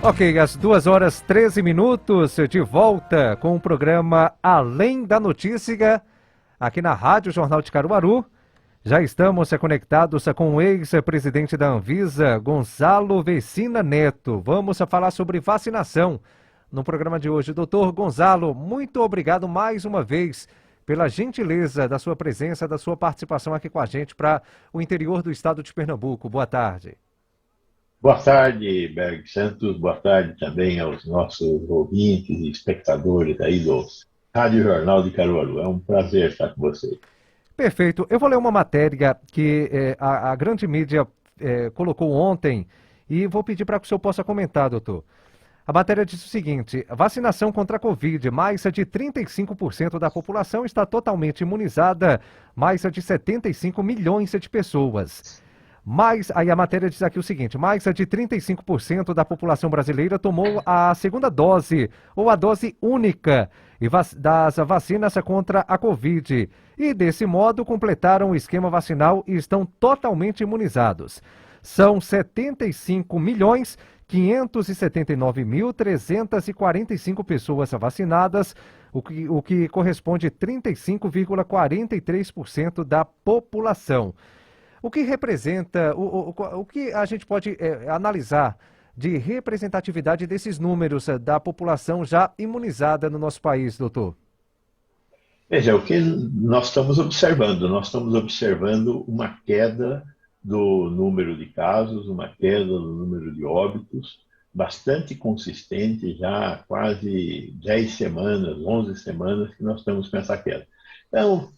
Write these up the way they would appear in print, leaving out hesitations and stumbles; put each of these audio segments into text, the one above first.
Ok, às 2h13, de volta com o programa Além da Notícia, aqui na Rádio Jornal de Caruaru. Já estamos conectados com o ex-presidente da Anvisa, Gonzalo Vecina Neto. Vamos falar sobre vacinação no programa de hoje. Doutor Gonzalo, muito obrigado mais uma vez pela gentileza da sua presença, da sua participação aqui com a gente para o interior do estado de Pernambuco. Boa tarde. Boa tarde, Berg Santos. Boa tarde também aos nossos ouvintes e espectadores aí do Rádio Jornal de Caruaru. É um prazer estar com vocês. Perfeito. Eu vou ler uma matéria que a grande mídia colocou ontem e vou pedir para que o senhor possa comentar, doutor. A matéria diz o seguinte: vacinação contra a Covid, mais de 35% da população está totalmente imunizada, mais de 75 milhões de pessoas. Aí a matéria diz aqui o seguinte: mais de 35% da população brasileira tomou a segunda dose, ou a dose única, das vacinas contra a Covid. E, desse modo, completaram o esquema vacinal e estão totalmente imunizados. São 75.579.345 pessoas vacinadas, o que corresponde a 35,43% da população. O que representa, o que a gente pode analisar de representatividade desses números da população já imunizada no nosso país, doutor? Veja, o que nós estamos observando? Nós estamos observando uma queda do número de casos, uma queda do número de óbitos, bastante consistente, já há quase 10 semanas, 11 semanas que nós estamos com essa queda. Então,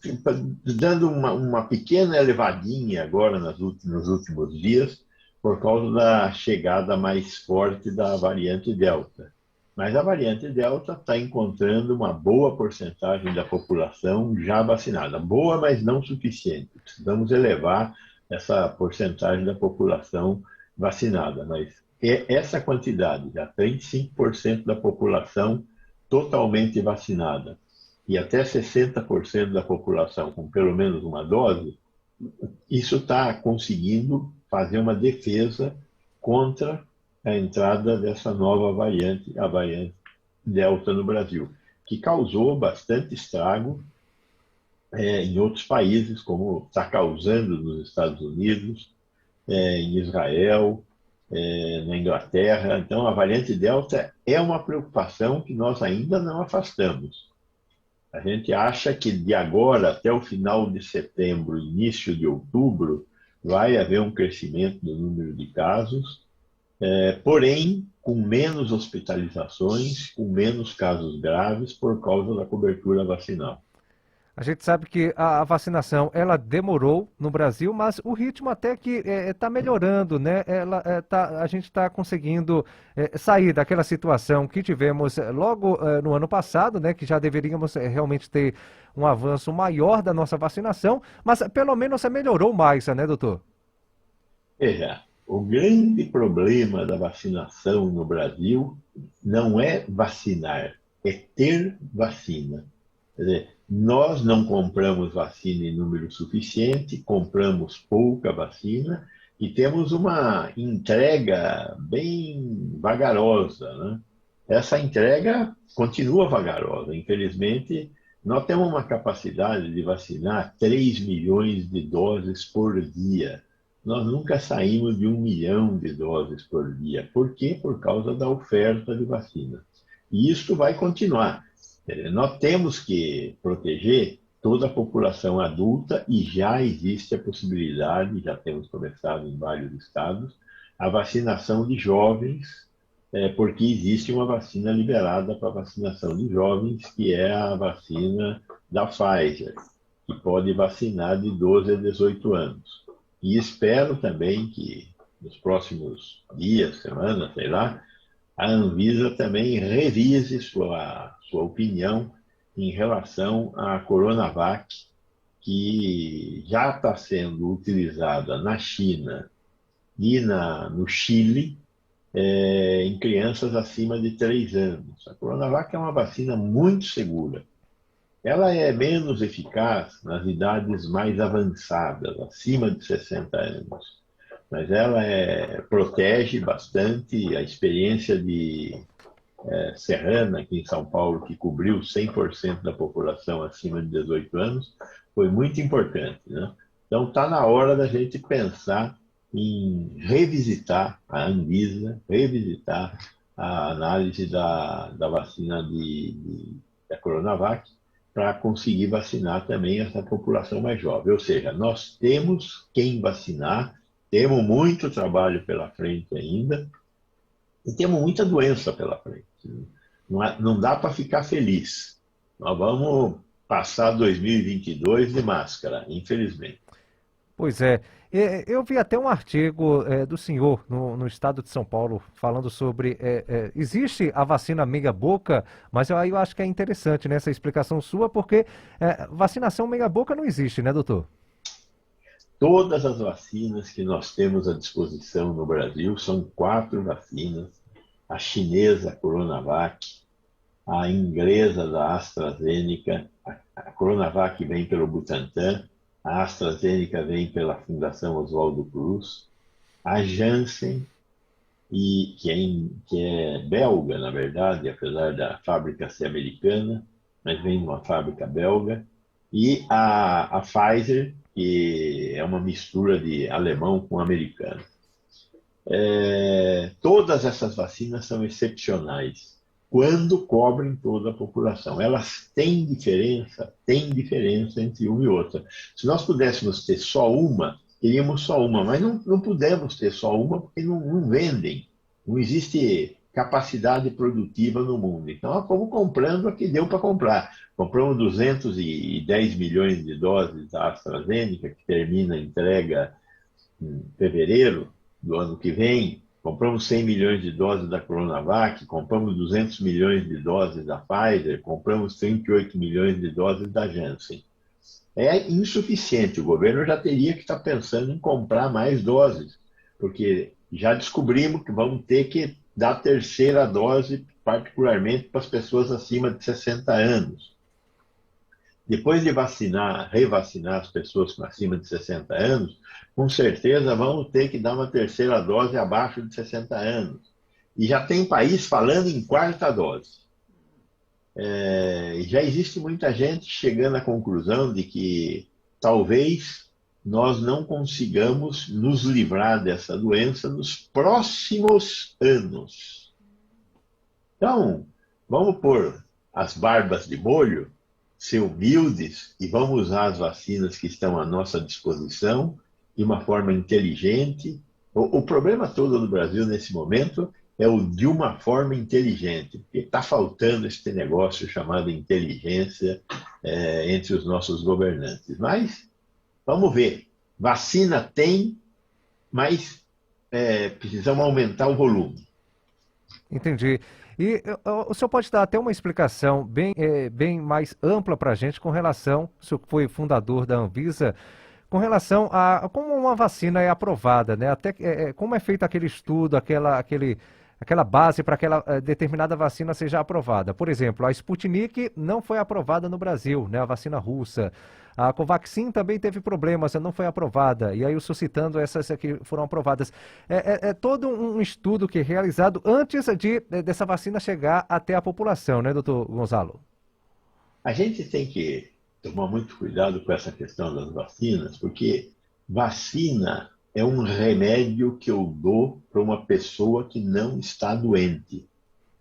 dando uma pequena elevadinha agora nos últimos dias, por causa da chegada mais forte da variante Delta. Mas a variante Delta está encontrando uma boa porcentagem da população já vacinada. Boa, mas não suficiente. Precisamos elevar essa porcentagem da população vacinada. Mas essa quantidade, já 35% da população totalmente vacinada, e até 60% da população com pelo menos uma dose, isso está conseguindo fazer uma defesa contra a entrada dessa nova variante, a variante Delta no Brasil, que causou bastante estrago em outros países, como está causando nos Estados Unidos, em Israel, na Inglaterra. Então, a variante Delta é uma preocupação que nós ainda não afastamos. A gente acha que de agora até o final de setembro, início de outubro, vai haver um crescimento do número de casos, porém com menos hospitalizações, com menos casos graves por causa da cobertura vacinal. A gente sabe que a vacinação, ela demorou no Brasil, mas o ritmo até que está melhorando, né? A gente está conseguindo sair daquela situação que tivemos logo no ano passado, né? Que já deveríamos realmente ter um avanço maior da nossa vacinação, mas pelo menos melhorou mais, né, doutor? Veja, o grande problema da vacinação no Brasil não é vacinar, é ter vacina. Quer dizer, nós não compramos vacina em número suficiente, compramos pouca vacina e temos uma entrega bem vagarosa, né? Essa entrega continua vagarosa. Infelizmente, nós temos uma capacidade de vacinar 3 milhões de doses por dia. Nós nunca saímos de 1 milhão de doses por dia. Por quê? Por causa da oferta de vacina. E isso vai continuar. Nós temos que proteger toda a população adulta e já existe a possibilidade, já temos começado em vários estados, a vacinação de jovens, porque existe uma vacina liberada para vacinação de jovens, que é a vacina da Pfizer, que pode vacinar de 12 a 18 anos. E espero também que nos próximos dias, semanas, sei lá, a Anvisa também revise sua opinião em relação à Coronavac, que já está sendo utilizada na China e no Chile, em crianças acima de 3 anos. A Coronavac é uma vacina muito segura. Ela é menos eficaz nas idades mais avançadas, acima de 60 anos. mas ela protege bastante. A experiência de Serrana, aqui em São Paulo, que cobriu 100% da população acima de 18 anos, foi muito importante, né? Então, está na hora da gente pensar em revisitar a Anvisa, revisitar a análise da vacina da Coronavac, para conseguir vacinar também essa população mais jovem. Ou seja, nós temos quem vacinar, temos muito trabalho pela frente ainda, e temos muita doença pela frente. Não dá para ficar feliz. Nós vamos passar 2022 de máscara, infelizmente. Pois é. Eu vi até um artigo do senhor no estado de São Paulo falando sobre. Existe a vacina meia-boca, mas aí eu acho que é interessante, né, essa explicação sua, porque vacinação meia-boca não existe, né, doutor? Todas as vacinas que nós temos à disposição no Brasil são 4 vacinas. A chinesa a Coronavac, a inglesa da AstraZeneca, a Coronavac vem pelo Butantan, a AstraZeneca vem pela Fundação Oswaldo Cruz, a Janssen, que é belga, na verdade, apesar da fábrica ser americana, mas vem de uma fábrica belga, e a Pfizer, que é uma mistura de alemão com americano. Todas essas vacinas são excepcionais quando cobrem toda a população. Elas têm diferença entre uma e outra. Se nós pudéssemos ter só uma, teríamos só uma, mas não podemos ter só uma porque não vendem. Não existe capacidade produtiva no mundo. Então, nós fomos comprando a que deu para comprar. Compramos 210 milhões de doses da AstraZeneca, que termina a entrega em fevereiro do ano que vem. Compramos 100 milhões de doses da Coronavac, compramos 200 milhões de doses da Pfizer, compramos 38 milhões de doses da Janssen. É insuficiente, o governo já teria que estar pensando em comprar mais doses, porque já descobrimos que vamos ter que dar a terceira dose, particularmente para as pessoas acima de 60 anos. Depois de revacinar as pessoas acima de 60 anos, com certeza vamos ter que dar uma terceira dose abaixo de 60 anos. E já tem país falando em quarta dose. Já existe muita gente chegando à conclusão de que talvez nós não consigamos nos livrar dessa doença nos próximos anos. Então, vamos pôr as barbas de molho, ser humildes e vamos usar as vacinas que estão à nossa disposição de uma forma inteligente. O problema todo do Brasil nesse momento é o de uma forma inteligente, porque está faltando esse negócio chamado inteligência entre os nossos governantes. Mas vamos ver, vacina tem, mas precisamos aumentar o volume. Entendi. E o senhor pode dar até uma explicação bem mais ampla para a gente com relação, o senhor foi fundador da Anvisa, com relação a como uma vacina é aprovada, né? Até como é feito aquele estudo, aquela base para aquela determinada vacina seja aprovada. Por exemplo, a Sputnik não foi aprovada no Brasil, né? A vacina russa. A Covaxin também teve problemas, não foi aprovada. E aí eu estou citando essas que foram aprovadas. É todo um estudo que é realizado antes dessa vacina chegar até a população, né, doutor Gonzalo? A gente tem que tomar muito cuidado com essa questão das vacinas, porque vacina é um remédio que eu dou para uma pessoa que não está doente.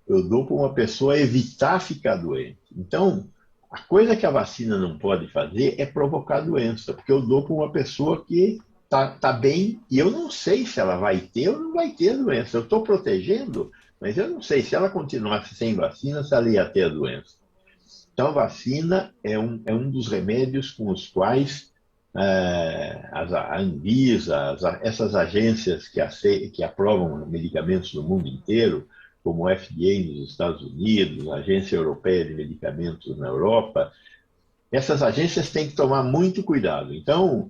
Eu dou para uma pessoa evitar ficar doente. Então, a coisa que a vacina não pode fazer é provocar doença, porque eu dou para uma pessoa que tá bem e eu não sei se ela vai ter ou não vai ter a doença. Eu estou protegendo, mas eu não sei se ela continuasse sem vacina, se ela ia ter a doença. Então, a vacina é um dos remédios com os quais a Anvisa, essas agências que aprovam medicamentos no mundo inteiro, como o FDA nos Estados Unidos, a Agência Europeia de Medicamentos na Europa, essas agências têm que tomar muito cuidado. Então,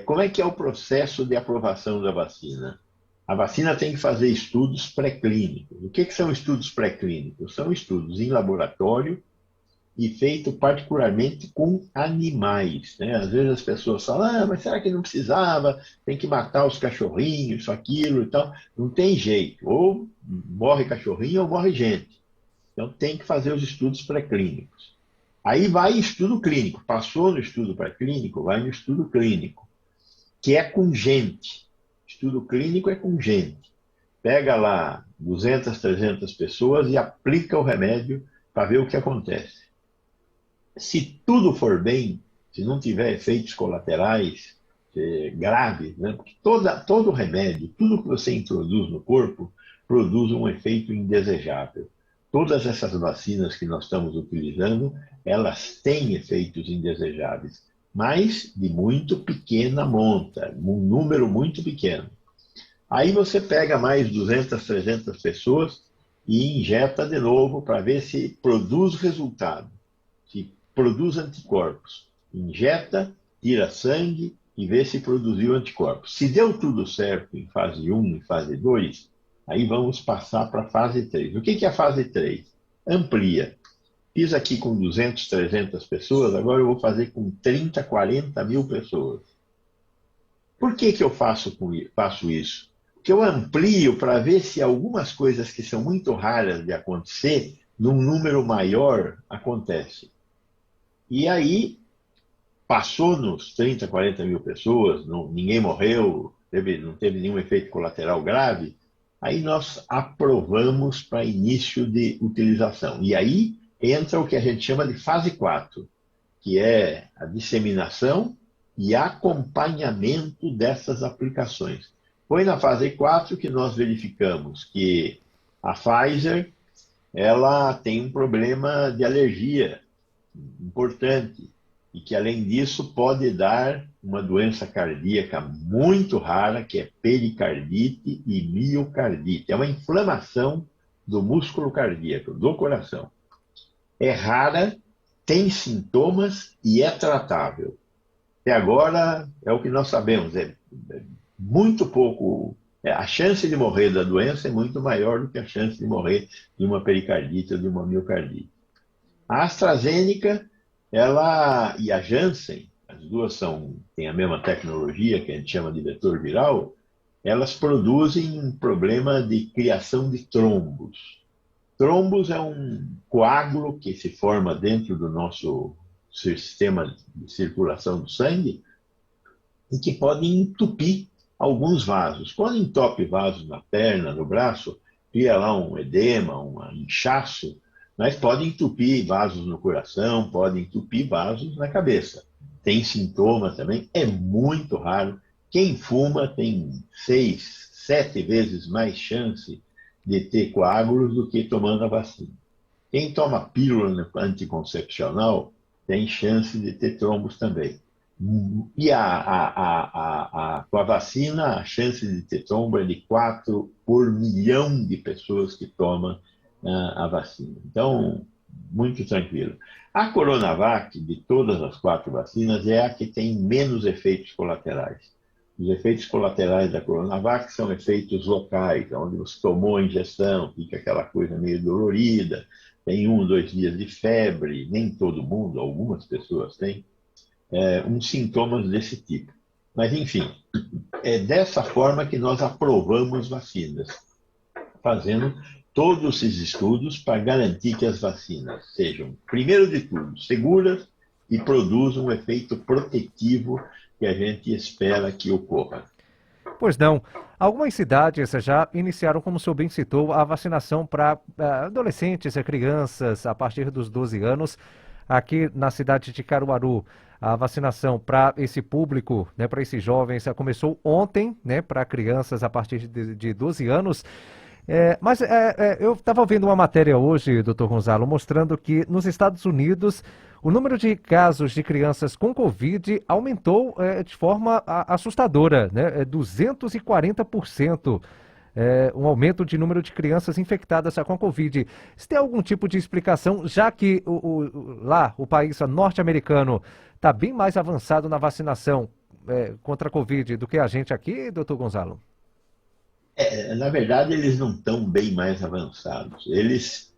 como é que é o processo de aprovação da vacina? A vacina tem que fazer estudos pré-clínicos. O que são estudos pré-clínicos? São estudos em laboratório e feito particularmente com animais, né? Às vezes as pessoas falam, mas será que não precisava? Tem que matar os cachorrinhos, isso, aquilo e tal. Não tem jeito. Ou morre cachorrinho ou morre gente. Então tem que fazer os estudos pré-clínicos. Aí vai estudo clínico. Passou no estudo pré-clínico, vai no estudo clínico, que é com gente. Estudo clínico é com gente. Pega lá 200, 300 pessoas e aplica o remédio para ver o que acontece. Se tudo for bem, se não tiver efeitos colaterais graves, né? Porque todo remédio, tudo que você introduz no corpo, produz um efeito indesejável. Todas essas vacinas que nós estamos utilizando, elas têm efeitos indesejáveis, mas de muito pequena monta, um número muito pequeno. Aí você pega mais 200, 300 pessoas e injeta de novo para ver se produz resultado, se produz anticorpos. Injeta, tira sangue e vê se produziu anticorpos. Se deu tudo certo em fase 1 e fase 2, aí vamos passar para a fase 3. O que é a fase 3? Amplia. Fiz aqui com 200, 300 pessoas, agora eu vou fazer com 30, 40 mil pessoas. Por que eu faço isso? Porque eu amplio para ver se algumas coisas que são muito raras de acontecer, num número maior, acontecem. E aí, passou nos 30, 40 mil pessoas, ninguém morreu, não teve nenhum efeito colateral grave, aí nós aprovamos para início de utilização. E aí entra o que a gente chama de fase 4, que é a disseminação e acompanhamento dessas aplicações. Foi na fase 4 que nós verificamos que a Pfizer ela tem um problema de alergia importante e que, além disso, pode dar uma doença cardíaca muito rara, que é pericardite e miocardite. É uma inflamação do músculo cardíaco, do coração. É rara, tem sintomas e é tratável. Até agora, é o que nós sabemos, é muito pouco. A chance de morrer da doença é muito maior do que a chance de morrer de uma pericardite ou de uma miocardite. A AstraZeneca e a Janssen, as duas têm a mesma tecnologia, que a gente chama de vetor viral, elas produzem um problema de criação de trombos. Trombos é um coágulo que se forma dentro do nosso sistema de circulação do sangue e que pode entupir alguns vasos. Quando entope vasos na perna, no braço, cria lá um edema, um inchaço, mas pode entupir vasos no coração, pode entupir vasos na cabeça. Tem sintoma também, é muito raro. Quem fuma tem 6, 7 vezes mais chance de ter coágulos do que tomando a vacina. Quem toma pílula anticoncepcional tem chance de ter trombos também. E com a vacina, a chance de ter trombo é de 4 por milhão de pessoas que tomam a vacina. Então, muito tranquilo. A Coronavac, de todas as 4 vacinas, é a que tem menos efeitos colaterais. Os efeitos colaterais da Coronavac são efeitos locais, onde você tomou a injeção, fica aquela coisa meio dolorida, tem 1, 2 dias de febre, nem todo mundo, algumas pessoas têm, uns sintomas desse tipo. Mas, enfim, é dessa forma que nós aprovamos vacinas, fazendo todos esses estudos para garantir que as vacinas sejam, primeiro de tudo, seguras e produzam um efeito protetivo que a gente espera que ocorra. Pois não. Algumas cidades já iniciaram, como o senhor bem citou, a vacinação para adolescentes e crianças a partir dos 12 anos. Aqui na cidade de Caruaru, a vacinação para esse público, né, para esses jovens, começou ontem, né, para crianças a partir de 12 anos. Mas eu estava vendo uma matéria hoje, doutor Gonzalo, mostrando que nos Estados Unidos o número de casos de crianças com Covid aumentou de forma assustadora, né? 240%. Um aumento de número de crianças infectadas com a Covid. Se tem algum tipo de explicação, já que lá o país norte-americano está bem mais avançado na vacinação contra a Covid do que a gente aqui, doutor Gonzalo? Na verdade, eles não estão bem mais avançados. Eles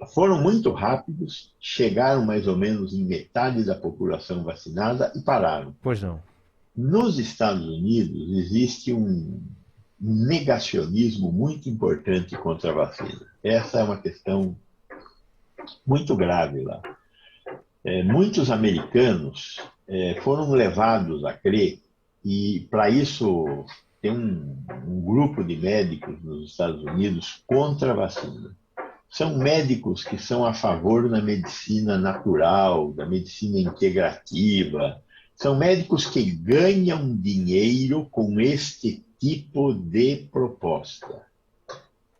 foram muito rápidos, chegaram mais ou menos em metade da população vacinada e pararam. Pois não. Nos Estados Unidos existe um negacionismo muito importante contra a vacina. Essa é uma questão muito grave lá. Muitos americanos foram levados a crer, e para isso tem um grupo de médicos nos Estados Unidos contra a vacina. São médicos que são a favor da medicina natural, da medicina integrativa. São médicos que ganham dinheiro com este tipo de proposta.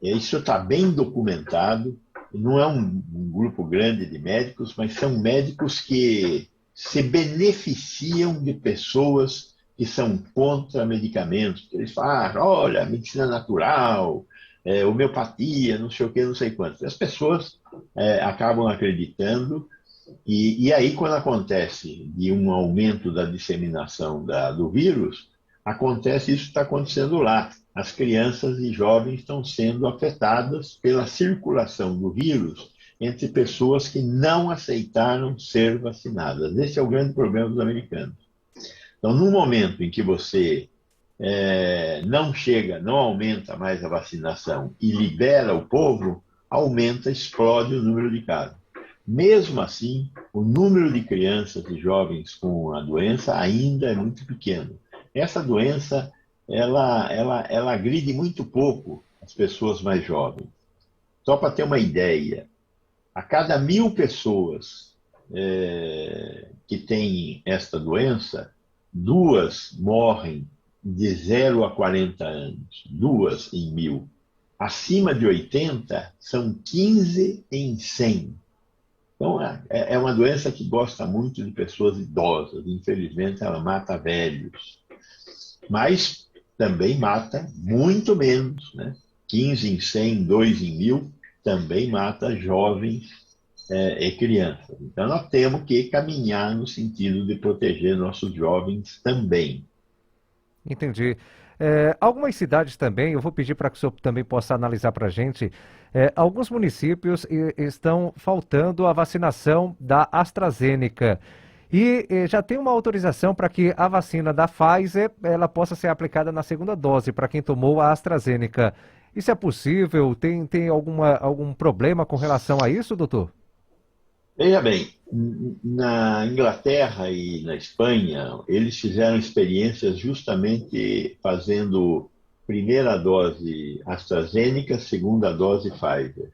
Isso está bem documentado. Não é um grupo grande de médicos, mas são médicos que se beneficiam de pessoas que são contra medicamentos. Eles falam, olha, medicina natural, homeopatia, não sei o que, não sei quanto. As pessoas acabam acreditando, e aí quando acontece de um aumento da disseminação do vírus, acontece isso que está acontecendo lá. As crianças e jovens estão sendo afetadas pela circulação do vírus entre pessoas que não aceitaram ser vacinadas. Esse é o grande problema dos americanos. Então, no momento em que você não aumenta mais a vacinação e libera o povo, explode o número de casos. Mesmo assim, o número de crianças e jovens com a doença ainda é muito pequeno. Essa doença, ela agride muito pouco as pessoas mais jovens. Só para ter uma ideia, a cada 1.000 pessoas que têm esta doença, 2 morrem de 0 a 40 anos. 2 em 1.000. Acima de 80, são 15 em 100. Então, é uma doença que gosta muito de pessoas idosas. Infelizmente, ela mata velhos. Mas também mata muito menos, né? 15 em 100, 2 em 1.000, também mata jovens e crianças. Então, nós temos que caminhar no sentido de proteger nossos jovens também. Entendi. Algumas cidades também, eu vou pedir para que o senhor também possa analisar para a gente. Alguns municípios estão faltando a vacinação da AstraZeneca. E já tem uma autorização para que a vacina da Pfizer ela possa ser aplicada na segunda dose para quem tomou a AstraZeneca. Isso é possível? Tem algum problema com relação a isso, doutor? Veja bem, na Inglaterra e na Espanha, eles fizeram experiências justamente fazendo primeira dose AstraZeneca, segunda dose Pfizer.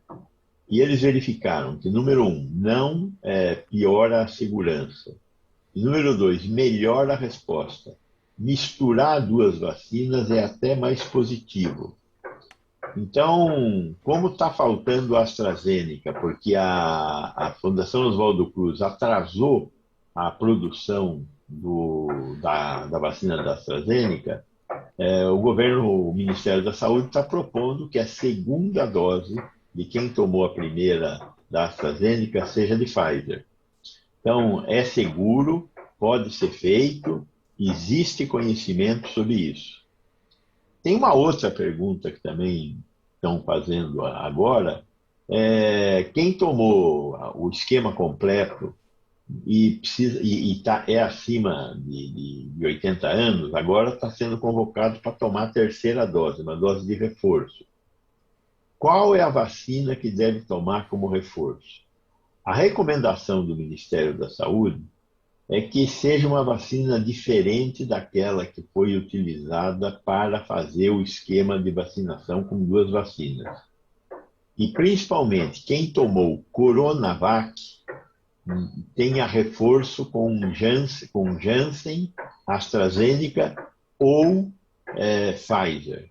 E eles verificaram que, número 1, não piora a segurança. E, número 2, melhora a resposta. Misturar 2 vacinas é até mais positivo. Então, como está faltando a AstraZeneca, porque a Fundação Oswaldo Cruz atrasou a produção da vacina da AstraZeneca, o Ministério da Saúde está propondo que a segunda dose de quem tomou a primeira da AstraZeneca seja de Pfizer. Então, é seguro, pode ser feito, existe conhecimento sobre isso. Tem uma outra pergunta que também estão fazendo agora. Quem tomou o esquema completo e é acima de 80 anos, agora está sendo convocado para tomar a terceira dose, uma dose de reforço. Qual é a vacina que deve tomar como reforço? A recomendação do Ministério da Saúde é que seja uma vacina diferente daquela que foi utilizada para fazer o esquema de vacinação com 2 vacinas. E, principalmente, quem tomou Coronavac tenha reforço com Janssen, AstraZeneca ou Pfizer.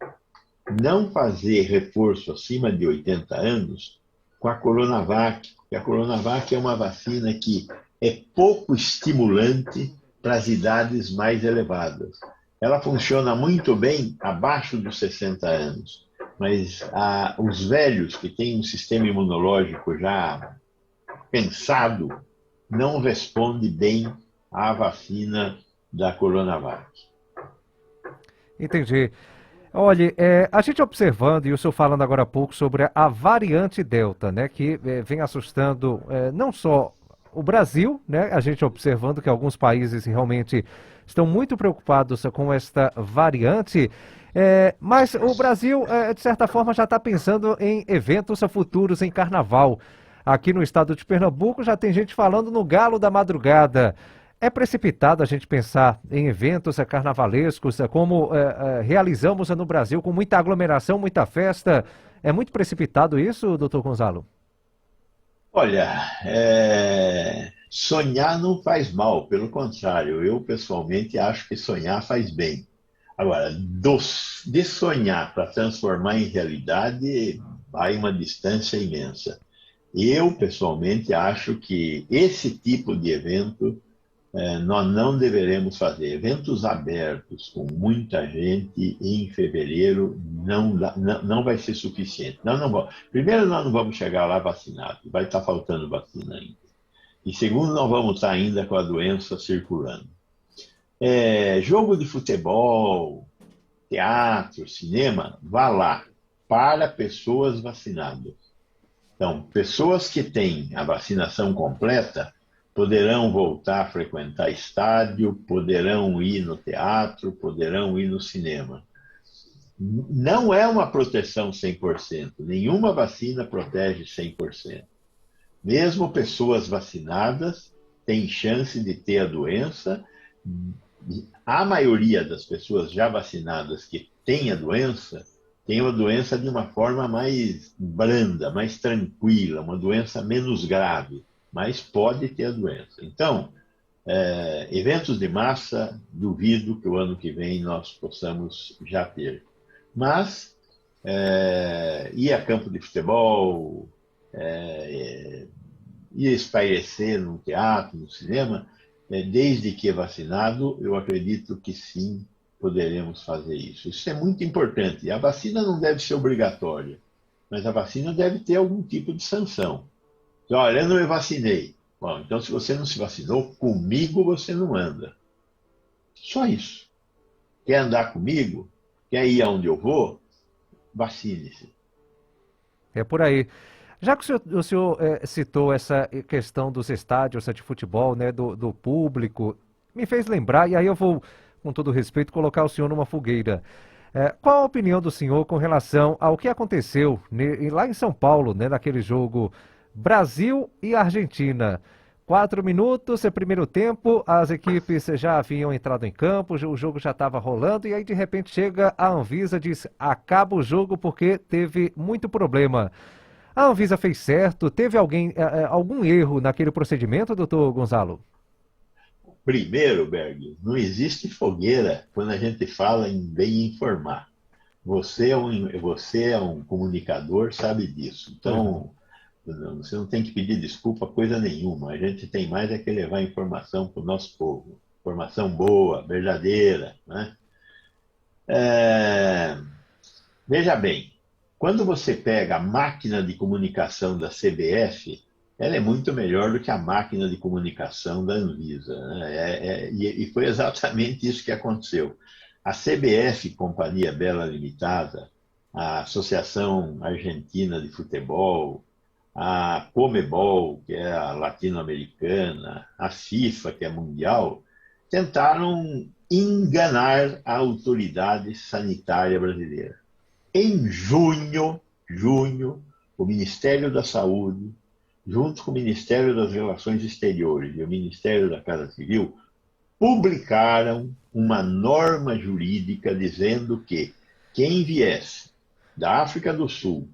Não fazer reforço acima de 80 anos com a Coronavac, porque a Coronavac é uma vacina que é pouco estimulante para as idades mais elevadas. Ela funciona muito bem abaixo dos 60 anos, mas os velhos que têm um sistema imunológico já pensado não respondem bem à vacina da Coronavac. Entendi. Olha, a gente observando, e o senhor falando agora há pouco sobre a variante Delta, né, que vem assustando não só o Brasil, né, a gente observando que alguns países realmente estão muito preocupados com esta variante, mas o Brasil, de certa forma, já está pensando em eventos futuros em carnaval. Aqui no estado de Pernambuco já tem gente falando no Galo da Madrugada. É precipitado a gente pensar em eventos carnavalescos, como realizamos no Brasil, com muita aglomeração, muita festa. É muito precipitado isso, doutor Gonzalo? Olha, sonhar não faz mal, pelo contrário, eu pessoalmente acho que sonhar faz bem. Agora, de sonhar para transformar em realidade, vai uma distância imensa. Eu, pessoalmente, acho que esse tipo de evento nós não deveremos fazer. Eventos abertos com muita gente em fevereiro não vai ser suficiente. Primeiro, nós não vamos chegar lá vacinados, vai estar faltando vacina ainda. E segundo, nós vamos estar ainda com a doença circulando. Jogo de futebol, teatro, cinema, vá lá para pessoas vacinadas. Então, pessoas que têm a vacinação completa poderão voltar a frequentar estádio, poderão ir no teatro, poderão ir no cinema. Não é uma proteção 100%. Nenhuma vacina protege 100%. Mesmo pessoas vacinadas têm chance de ter a doença. A maioria das pessoas já vacinadas que têm a doença tem uma doença de uma forma mais branda, mais tranquila, uma doença menos grave, mas pode ter a doença. Então, eventos de massa, duvido que o ano que vem nós possamos já ter. Mas, ir a campo de futebol, ir espairecer no teatro, no cinema, desde que vacinado, eu acredito que sim, poderemos fazer isso. Isso é muito importante. A vacina não deve ser obrigatória, mas a vacina deve ter algum tipo de sanção. Então, olha, eu não me vacinei. Bom, então, se você não se vacinou, comigo você não anda. Só isso. Quer andar comigo? Quer ir aonde eu vou? Vacine-se. É por aí. Já que o senhor citou essa questão dos estádios de futebol, né, do público, me fez lembrar, e aí eu vou, com todo respeito, colocar o senhor numa fogueira. Qual a opinião do senhor com relação ao que aconteceu lá em São Paulo, né, naquele jogo Brasil e Argentina? 4 minutos, primeiro tempo, as equipes já haviam entrado em campo, o jogo já estava rolando, e aí de repente chega a Anvisa e diz: acaba o jogo porque teve muito problema. A Anvisa fez certo? Teve algum erro naquele procedimento, doutor Gonzalo? Primeiro, Berg, não existe fogueira quando a gente fala em bem informar. Você é um comunicador, sabe disso. Então, você não tem que pedir desculpa coisa nenhuma. A gente tem mais é que levar informação para o nosso povo. Informação boa, verdadeira, né? Veja bem, quando você pega a máquina de comunicação da CBF, ela é muito melhor do que a máquina de comunicação da Anvisa, né? E foi exatamente isso que aconteceu. A CBF, Companhia Bela Limitada, a Associação Argentina de Futebol, a Comebol, que é a latino-americana, a FIFA, que é mundial, tentaram enganar a autoridade sanitária brasileira. Em junho, o Ministério da Saúde, junto com o Ministério das Relações Exteriores e o Ministério da Casa Civil, publicaram uma norma jurídica dizendo que quem viesse da África do Sul,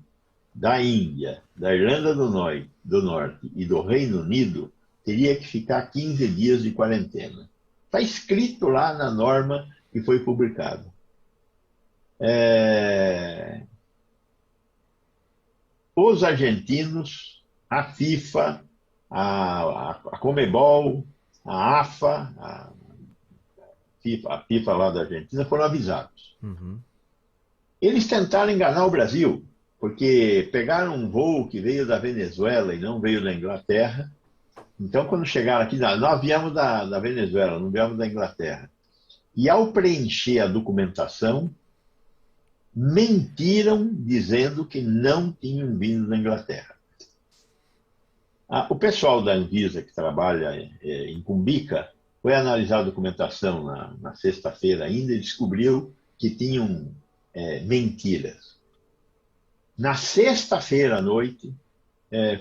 da Índia, da Irlanda do Norte e do Reino Unido teria que ficar 15 dias de quarentena. Está escrito lá na norma que foi publicada. Os argentinos, a FIFA, a Comebol, a AFA, a FIFA lá da Argentina, foram avisados. Uhum. Eles tentaram enganar o Brasil, porque pegaram um voo que veio da Venezuela e não veio da Inglaterra. Então, quando chegaram aqui, nós viemos da Venezuela, não viemos da Inglaterra. E ao preencher a documentação, mentiram dizendo que não tinham vindo da Inglaterra. O pessoal da Anvisa, que trabalha em Cumbica, foi analisar a documentação na sexta-feira ainda e descobriu que tinham mentiras. Na sexta-feira à noite,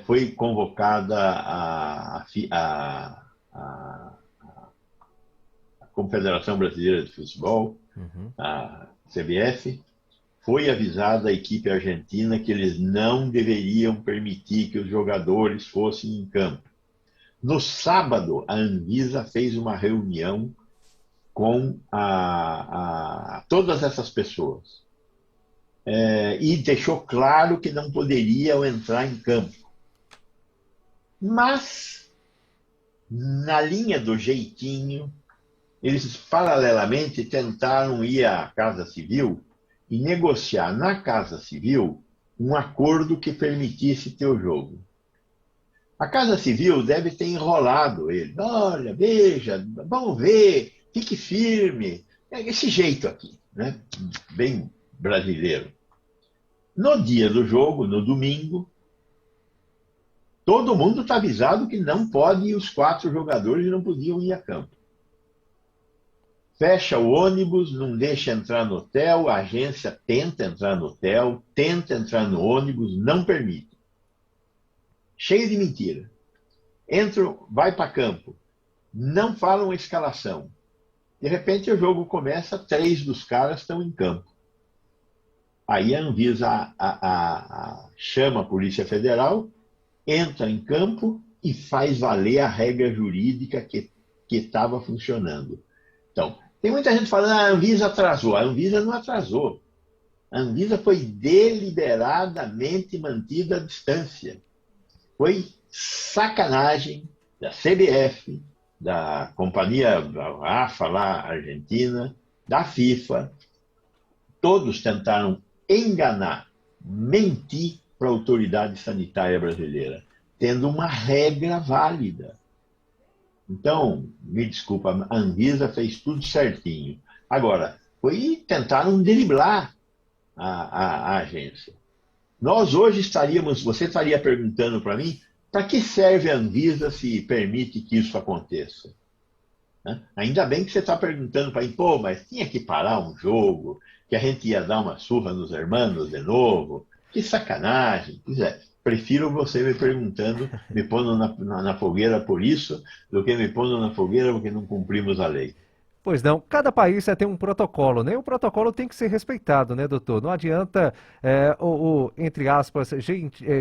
foi convocada a Confederação Brasileira de Futebol, a CBF, foi avisada a equipe argentina que eles não deveriam permitir que os jogadores fossem em campo. No sábado, a Anvisa fez uma reunião com todas essas pessoas e deixou claro que não poderiam entrar em campo. Mas, na linha do jeitinho, eles paralelamente tentaram ir à Casa Civil e negociar na Casa Civil um acordo que permitisse ter o jogo. A Casa Civil deve ter enrolado ele. Olha, veja, vamos ver, fique firme. Esse jeito aqui, né? Bem brasileiro. No dia do jogo, no domingo, todo mundo está avisado que não pode ir, os 4 jogadores não podiam ir a campo. Fecha o ônibus, não deixa entrar no hotel, a agência tenta entrar no hotel, tenta entrar no ônibus, não permite. Cheio de mentira. Vai para campo, não falam a escalação. De repente o jogo começa, 3 dos caras estão em campo. Aí a Anvisa chama a Polícia Federal, entra em campo e faz valer a regra jurídica que estava funcionando. Então, tem muita gente falando que a Anvisa atrasou. A Anvisa não atrasou. A Anvisa foi deliberadamente mantida à distância. Foi sacanagem da CBF, da companhia da AFA lá, argentina, da FIFA. Todos tentaram enganar, mentir para a autoridade sanitária brasileira, tendo uma regra válida. Então, me desculpa, a Anvisa fez tudo certinho. Agora, tentaram driblar a agência. Nós hoje você estaria perguntando para mim, para que serve a Anvisa se permite que isso aconteça? Né? Ainda bem que você está perguntando para mim, mas tinha que parar um jogo, que a gente ia dar uma surra nos hermanos de novo. Que sacanagem. Prefiro você me perguntando, me pondo na fogueira por isso, do que me pondo na fogueira porque não cumprimos a lei. Pois não, cada país tem um protocolo, né? O protocolo tem que ser respeitado, né, doutor? Não adianta entre aspas,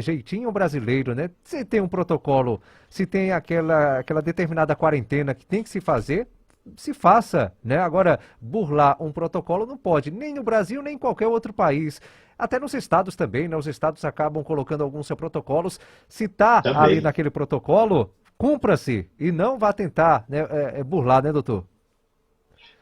jeitinho brasileiro, né? Se tem um protocolo, se tem aquela determinada quarentena que tem que se fazer, se faça, né? Agora, burlar um protocolo não pode, nem no Brasil, nem em qualquer outro país. Até nos estados também, né? Os estados acabam colocando alguns seus protocolos. Se está ali naquele protocolo, cumpra-se e não vá tentar, né, burlar, né, doutor?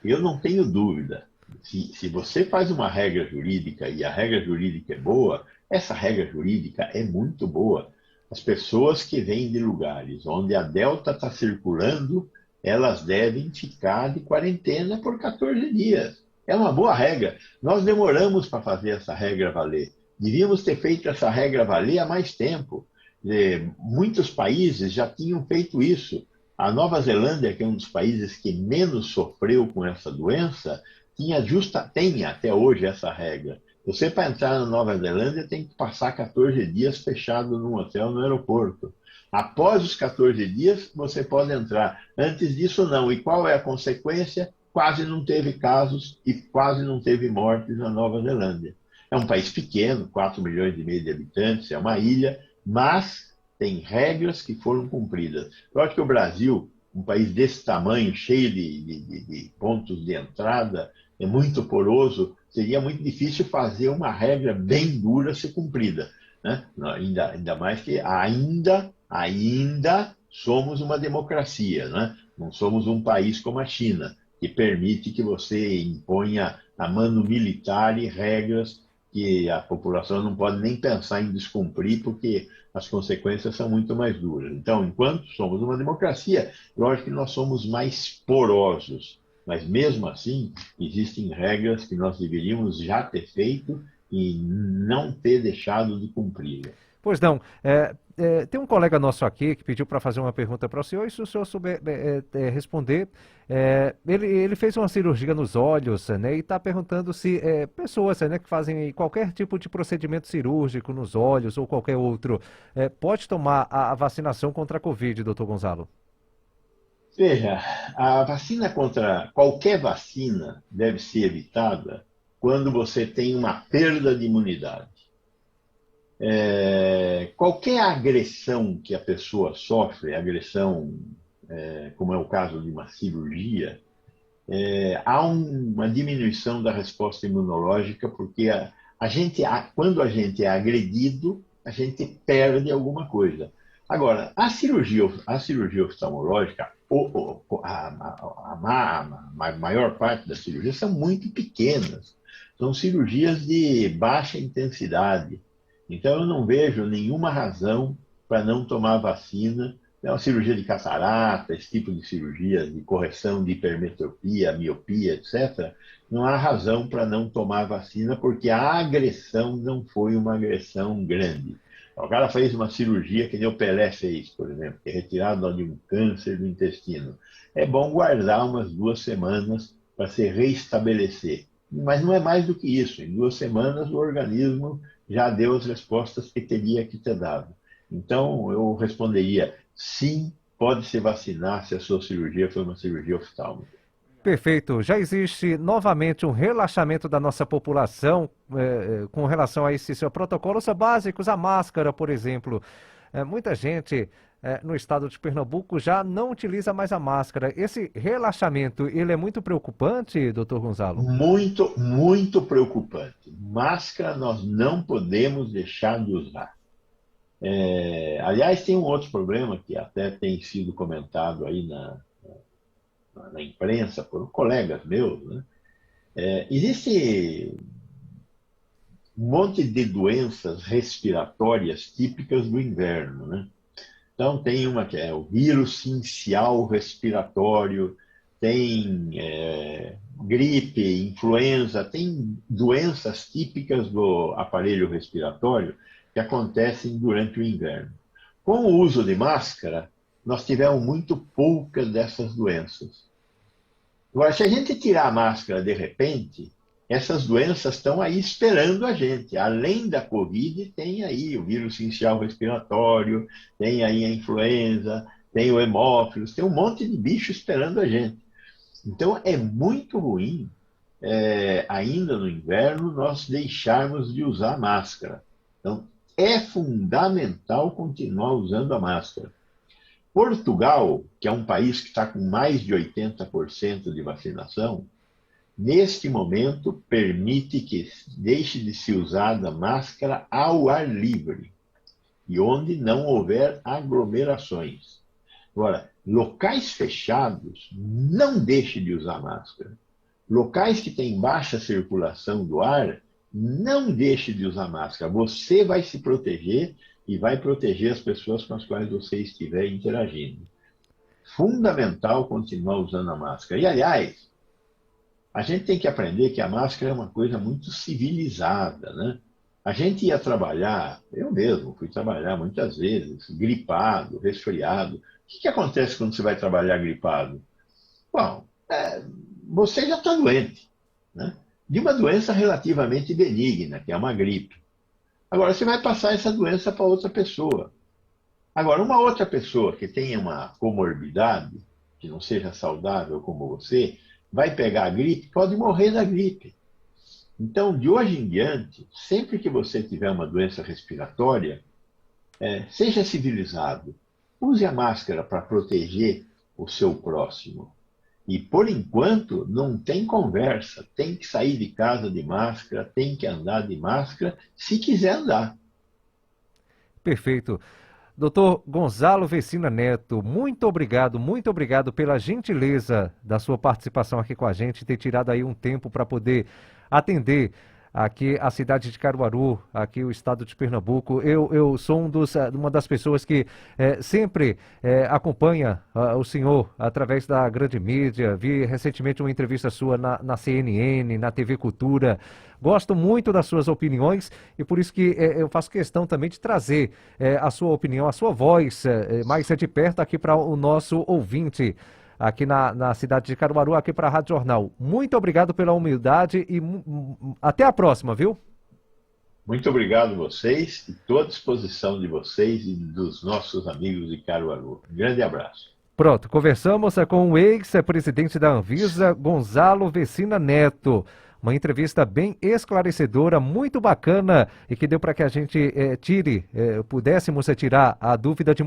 Eu não tenho dúvida. Se você faz uma regra jurídica e a regra jurídica é boa, essa regra jurídica é muito boa. As pessoas que vêm de lugares onde a Delta está circulando, elas devem ficar de quarentena por 14 dias. É uma boa regra. Nós demoramos para fazer essa regra valer. Devíamos ter feito essa regra valer há mais tempo. Muitos países já tinham feito isso. A Nova Zelândia, que é um dos países que menos sofreu com essa doença, tem até hoje essa regra. Você, para entrar na Nova Zelândia, tem que passar 14 dias fechado num hotel no aeroporto. Após os 14 dias, você pode entrar. Antes disso, não. E qual é a consequência? Quase não teve casos e quase não teve mortes na Nova Zelândia. É um país pequeno, 4 milhões e meio de habitantes, é uma ilha, mas tem regras que foram cumpridas. Eu acho que o Brasil, um país desse tamanho, cheio de pontos de entrada, é muito poroso, seria muito difícil fazer uma regra bem dura ser cumprida. Né? Ainda mais que ainda somos uma democracia, né? Não somos um país como a China, que permite que você imponha a mano militar e regras que a população não pode nem pensar em descumprir, porque as consequências são muito mais duras. Então, enquanto somos uma democracia, lógico que nós somos mais porosos. Mas mesmo assim, existem regras que nós deveríamos já ter feito e não ter deixado de cumpri-las. Pois não. Tem um colega nosso aqui que pediu para fazer uma pergunta para o senhor, e se o senhor souber responder, ele fez uma cirurgia nos olhos, né, e está perguntando se pessoas, né, que fazem qualquer tipo de procedimento cirúrgico nos olhos ou qualquer outro, pode tomar a vacinação contra a Covid, doutor Gonzalo? Veja, a vacina contra qualquer vacina deve ser evitada quando você tem uma perda de imunidade. Qualquer agressão que a pessoa sofre, agressão, como é o caso de uma cirurgia, há uma diminuição da resposta imunológica, porque quando a gente é agredido, a gente perde alguma coisa. Agora, a cirurgia oftalmológica, a maior parte das cirurgias são muito pequenas, são cirurgias de baixa intensidade. Então, eu não vejo nenhuma razão para não tomar vacina. É uma cirurgia de catarata, esse tipo de cirurgia de correção de hipermetropia, miopia, etc. Não há razão para não tomar vacina, porque a agressão não foi uma agressão grande. O cara fez uma cirurgia que nem o Pelé fez, por exemplo, que é retirado de um câncer do intestino. É bom guardar umas 2 semanas para se reestabelecer. Mas não é mais do que isso. Em 2 semanas, o organismo já deu as respostas que teria que ter dado. Então, eu responderia, sim, pode se vacinar se a sua cirurgia foi uma cirurgia oftalmológica. Perfeito. Já existe novamente um relaxamento da nossa população com relação a esses protocolos básicos, a máscara, por exemplo. Muita gente no estado de Pernambuco já não utiliza mais a máscara. Esse relaxamento, ele é muito preocupante, doutor Gonzalo? Muito, muito preocupante. Máscara nós não podemos deixar de usar. Aliás, tem um outro problema que até tem sido comentado aí na imprensa por colegas meus, né? Existe um monte de doenças respiratórias típicas do inverno, né? Então, tem uma que é o vírus sincial respiratório, tem gripe, influenza, tem doenças típicas do aparelho respiratório que acontecem durante o inverno. Com o uso de máscara, nós tivemos muito poucas dessas doenças. Agora, se a gente tirar a máscara de repente, essas doenças estão aí esperando a gente. Além da Covid, tem aí o vírus sincial respiratório, tem aí a influenza, tem o hemófilos, tem um monte de bicho esperando a gente. Então, é muito ruim, ainda no inverno, nós deixarmos de usar máscara. Então, é fundamental continuar usando a máscara. Portugal, que é um país que está com mais de 80% de vacinação, neste momento permite que deixe de se usar a máscara ao ar livre e onde não houver aglomerações. Agora, locais fechados, não deixe de usar máscara. Locais que têm baixa circulação do ar, não deixe de usar máscara. Você vai se proteger e vai proteger as pessoas com as quais você estiver interagindo. Fundamental continuar usando a máscara. E, aliás, a gente tem que aprender que a máscara é uma coisa muito civilizada, né? A gente ia trabalhar, eu mesmo fui trabalhar muitas vezes, gripado, resfriado. O que acontece quando você vai trabalhar gripado? Bom, você já está doente, né? De uma doença relativamente benigna, que é uma gripe. Agora, você vai passar essa doença para outra pessoa. Agora, uma outra pessoa que tenha uma comorbidade, que não seja saudável como você, vai pegar a gripe, pode morrer da gripe. Então, de hoje em diante, sempre que você tiver uma doença respiratória, seja civilizado. Use a máscara para proteger o seu próximo. E, por enquanto, não tem conversa. Tem que sair de casa de máscara, tem que andar de máscara, se quiser andar. Perfeito. Doutor Gonzalo Vecina Neto, muito obrigado pela gentileza da sua participação aqui com a gente, ter tirado aí um tempo para poder atender aqui a cidade de Caruaru, aqui o estado de Pernambuco. Eu sou uma das pessoas que sempre acompanha o senhor através da grande mídia. Vi recentemente uma entrevista sua na CNN, na TV Cultura. Gosto muito das suas opiniões e por isso que eu faço questão também de trazer a sua opinião, a sua voz mais de perto aqui para o nosso ouvinte aqui na cidade de Caruaru, aqui para a Rádio Jornal. Muito obrigado pela humildade e até a próxima, viu? Muito obrigado a vocês e estou à disposição de vocês e dos nossos amigos de Caruaru. Um grande abraço. Pronto, conversamos com o ex-presidente da Anvisa, Gonzalo Vecina Neto. Uma entrevista bem esclarecedora, muito bacana e que deu para que a gente pudéssemos tirar a dúvida de